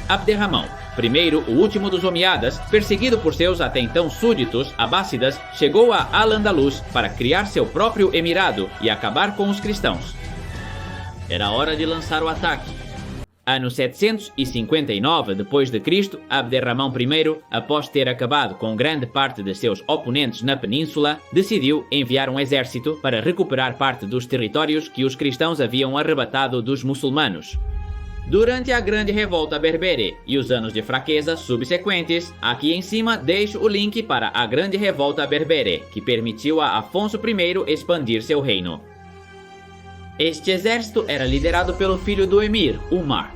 Abderramão, primeiro o último dos Omíadas, perseguido por seus até então súditos abássidas, chegou a Al-Andalus para criar seu próprio emirado e acabar com os cristãos. Era hora de lançar o ataque. Ano 759 d.C., Abderramão I, após ter acabado com grande parte de seus oponentes na península, decidiu enviar um exército para recuperar parte dos territórios que os cristãos haviam arrebatado dos muçulmanos. Durante a Grande Revolta Berbere e os anos de fraqueza subsequentes, aqui em cima deixo o link para a Grande Revolta Berbere, que permitiu a Afonso I expandir seu reino. Este exército era liderado pelo filho do emir, Umar.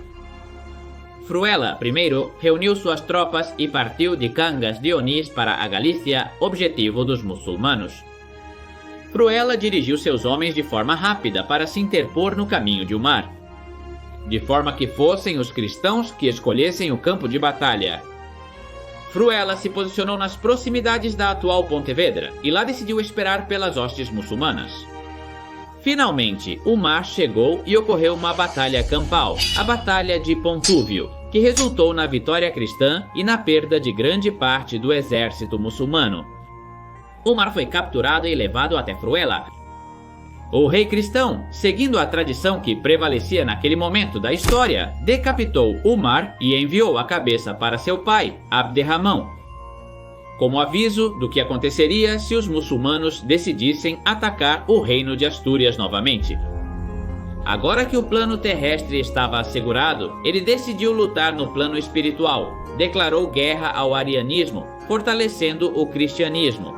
Fruela I reuniu suas tropas e partiu de Cangas de Onís para a Galícia, objetivo dos muçulmanos. Fruela dirigiu seus homens de forma rápida para se interpor no caminho de Umar, de forma que fossem os cristãos que escolhessem o campo de batalha. Fruela se posicionou nas proximidades da atual Pontevedra e lá decidiu esperar pelas hostes muçulmanas. Finalmente, Umar chegou e ocorreu uma batalha campal, a Batalha de Pontúvio, que resultou na vitória cristã e na perda de grande parte do exército muçulmano. Umar foi capturado e levado até Fruela. O rei cristão, seguindo a tradição que prevalecia naquele momento da história, decapitou Umar e enviou a cabeça para seu pai, Abderramão, como aviso do que aconteceria se os muçulmanos decidissem atacar o reino de Astúrias novamente. Agora que o plano terrestre estava assegurado, ele decidiu lutar no plano espiritual, declarou guerra ao arianismo, fortalecendo o cristianismo.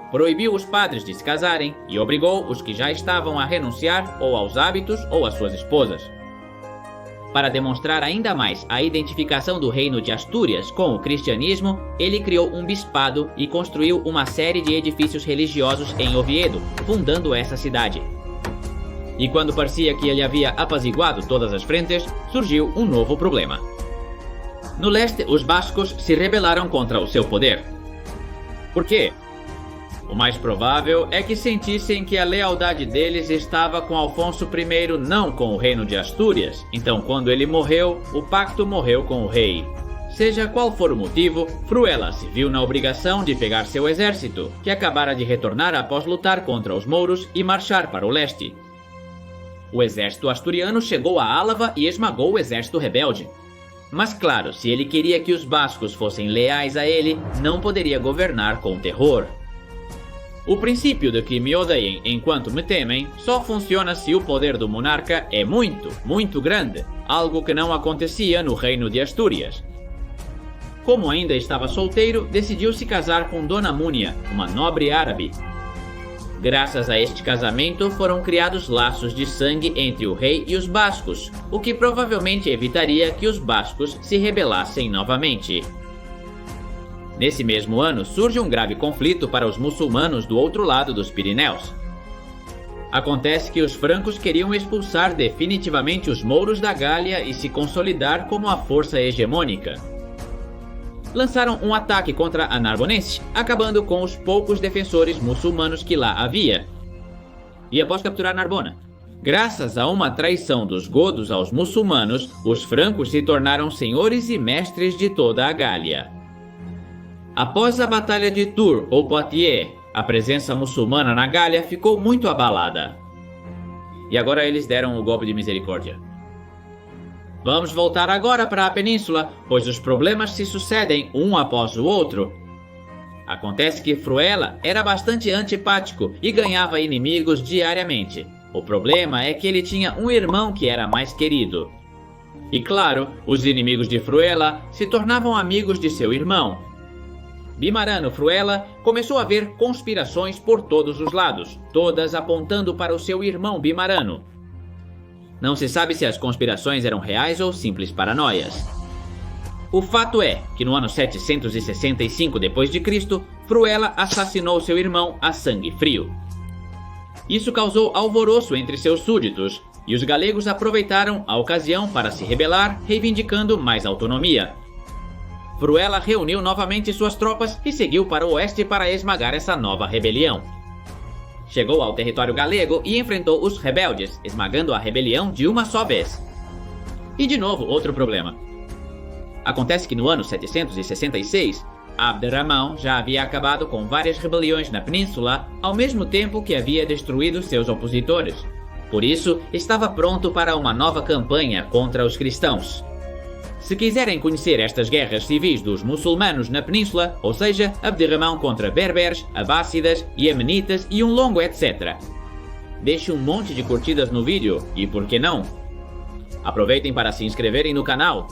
Proibiu os padres de se casarem e obrigou os que já estavam a renunciar ou aos hábitos ou às suas esposas. Para demonstrar ainda mais a identificação do reino de Astúrias com o cristianismo, ele criou um bispado e construiu uma série de edifícios religiosos em Oviedo, fundando essa cidade. E quando parecia que ele havia apaziguado todas as frentes, surgiu um novo problema. No leste, os bascos se rebelaram contra o seu poder. Por quê? O mais provável é que sentissem que a lealdade deles estava com Afonso I, não com o reino de Astúrias. Então, quando ele morreu, o pacto morreu com o rei. Seja qual for o motivo, Fruela se viu na obrigação de pegar seu exército, que acabara de retornar após lutar contra os mouros, e marchar para o leste. O exército asturiano chegou a Álava e esmagou o exército rebelde. Mas claro, se ele queria que os bascos fossem leais a ele, não poderia governar com terror. O princípio de que me odeiem enquanto me temem só funciona se o poder do monarca é muito, muito grande, algo que não acontecia no reino de Astúrias. Como ainda estava solteiro, decidiu se casar com Dona Múnia, uma nobre árabe. Graças a este casamento foram criados laços de sangue entre o rei e os bascos, o que provavelmente evitaria que os bascos se rebelassem novamente. Nesse mesmo ano, surge um grave conflito para os muçulmanos do outro lado dos Pirineus. Acontece que os francos queriam expulsar definitivamente os mouros da Gália e se consolidar como a força hegemônica. Lançaram um ataque contra a Narbonense, acabando com os poucos defensores muçulmanos que lá havia. E após capturar Narbona, graças a uma traição dos godos aos muçulmanos, os francos se tornaram senhores e mestres de toda a Gália. Após a Batalha de Tours ou Poitiers, a presença muçulmana na Gália ficou muito abalada. E agora eles deram o golpe de misericórdia. Vamos voltar agora para a península, pois os problemas se sucedem um após o outro. Acontece que Fruela era bastante antipático e ganhava inimigos diariamente. O problema é que ele tinha um irmão que era mais querido. E claro, os inimigos de Fruela se tornavam amigos de seu irmão. Bimarano Fruela começou a ver conspirações por todos os lados, todas apontando para o seu irmão Bimarano. Não se sabe se as conspirações eram reais ou simples paranoias. O fato é que no ano 765 d.C., Fruela assassinou seu irmão a sangue frio. Isso causou alvoroço entre seus súditos, e os galegos aproveitaram a ocasião para se rebelar, reivindicando mais autonomia. Fruela reuniu novamente suas tropas e seguiu para o oeste para esmagar essa nova rebelião. Chegou ao território galego e enfrentou os rebeldes, esmagando a rebelião de uma só vez. E de novo, outro problema. Acontece que no ano 766, Abderramão já havia acabado com várias rebeliões na península, ao mesmo tempo que havia destruído seus opositores. Por isso, estava pronto para uma nova campanha contra os cristãos. Se quiserem conhecer estas guerras civis dos muçulmanos na península, ou seja, Abderramão contra berberes, abássidas, iemenitas e um longo etc., deixe um monte de curtidas no vídeo e por que não? Aproveitem para se inscreverem no canal.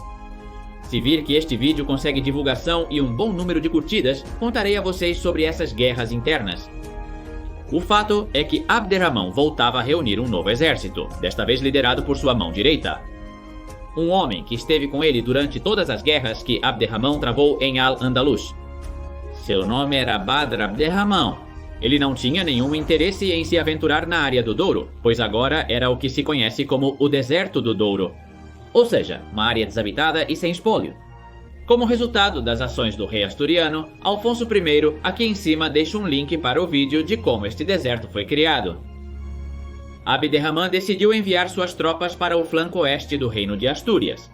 Se vir que este vídeo consegue divulgação e um bom número de curtidas, contarei a vocês sobre essas guerras internas. O fato é que Abderramão voltava a reunir um novo exército, desta vez liderado por sua mão direita. Um homem que esteve com ele durante todas as guerras que Abderramão travou em Al-Andalus. Seu nome era Badr Abderramão. Ele não tinha nenhum interesse em se aventurar na área do Douro, pois agora era o que se conhece como o Deserto do Douro. Ou seja, uma área desabitada e sem espólio. Como resultado das ações do rei asturiano, Alfonso I, aqui em cima deixo um link para o vídeo de como este deserto foi criado. Abderramão decidiu enviar suas tropas para o flanco oeste do reino de Astúrias.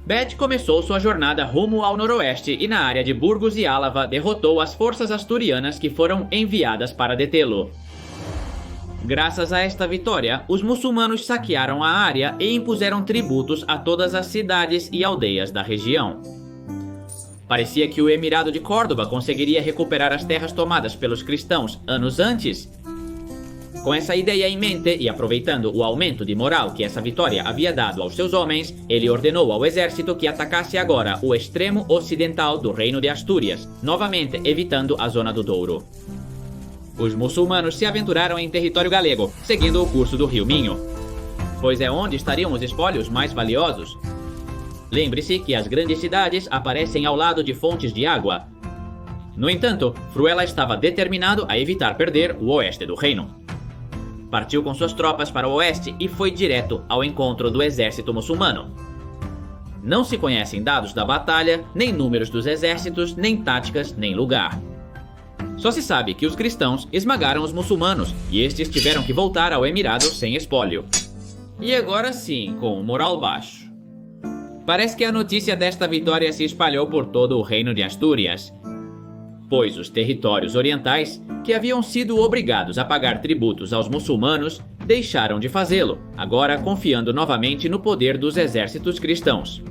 Bed começou sua jornada rumo ao noroeste e na área de Burgos e Álava derrotou as forças asturianas que foram enviadas para detê-lo. Graças a esta vitória, os muçulmanos saquearam a área e impuseram tributos a todas as cidades e aldeias da região. Parecia que o Emirado de Córdoba conseguiria recuperar as terras tomadas pelos cristãos anos antes. Com essa ideia em mente e aproveitando o aumento de moral que essa vitória havia dado aos seus homens, ele ordenou ao exército que atacasse agora o extremo ocidental do reino de Astúrias, novamente evitando a zona do Douro. Os muçulmanos se aventuraram em território galego, seguindo o curso do rio Minho, pois é onde estariam os espólios mais valiosos. Lembre-se que as grandes cidades aparecem ao lado de fontes de água. No entanto, Fruela estava determinado a evitar perder o oeste do reino. Partiu com suas tropas para o oeste e foi direto ao encontro do exército muçulmano. Não se conhecem dados da batalha, nem números dos exércitos, nem táticas, nem lugar. Só se sabe que os cristãos esmagaram os muçulmanos e estes tiveram que voltar ao Emirado sem espólio. E agora sim, com o moral baixo. Parece que a notícia desta vitória se espalhou por todo o reino de Astúrias, pois os territórios orientais, que haviam sido obrigados a pagar tributos aos muçulmanos, deixaram de fazê-lo, agora confiando novamente no poder dos exércitos cristãos.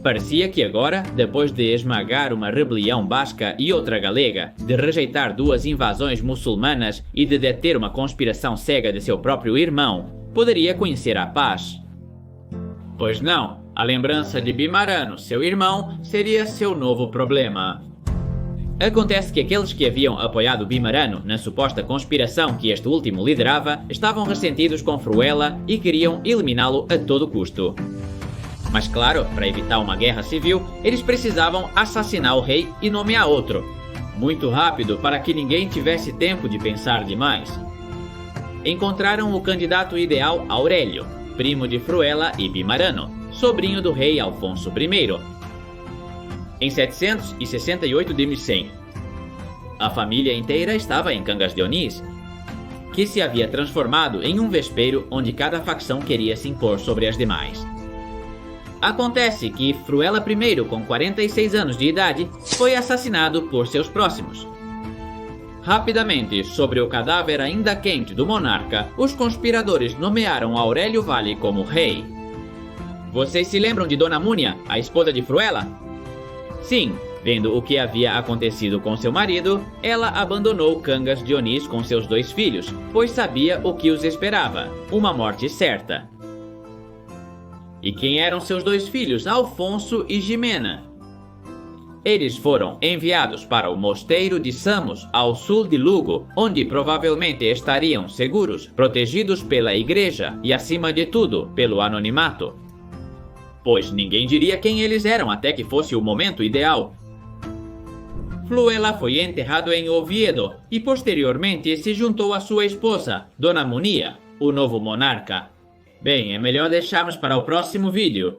Parecia que agora, depois de esmagar uma rebelião basca e outra galega, de rejeitar duas invasões muçulmanas e de deter uma conspiração cega de seu próprio irmão, poderia conhecer a paz. Pois não, a lembrança de Bimarano, seu irmão, seria seu novo problema. Acontece que aqueles que haviam apoiado Bimarano na suposta conspiração que este último liderava estavam ressentidos com Fruela e queriam eliminá-lo a todo custo. Mas claro, para evitar uma guerra civil, eles precisavam assassinar o rei e nomear outro. Muito rápido para que ninguém tivesse tempo de pensar demais. Encontraram o candidato ideal Aurélio, primo de Fruela e Bimarano, sobrinho do rei Alfonso I. Em 768 de a família inteira estava em Cangas de Onís, que se havia transformado em um vespeiro onde cada facção queria se impor sobre as demais. Acontece que Fruela I, com 46 anos de idade, foi assassinado por seus próximos. Rapidamente, sobre o cadáver ainda quente do monarca, os conspiradores nomearam Aurélio Vale como rei. Vocês se lembram de Dona Múnia, a esposa de Fruela? Sim, vendo o que havia acontecido com seu marido, ela abandonou Cangas de Onís com seus 2 filhos, pois sabia o que os esperava, uma morte certa. E quem eram seus 2 filhos, Alfonso e Jimena? Eles foram enviados para o mosteiro de Samos, ao sul de Lugo, onde provavelmente estariam seguros, protegidos pela igreja e, acima de tudo, pelo anonimato. Pois ninguém diria quem eles eram até que fosse o momento ideal. Fruela foi enterrado em Oviedo e posteriormente se juntou à sua esposa, Dona Munia, o novo monarca. Bem, é melhor deixarmos para o próximo vídeo.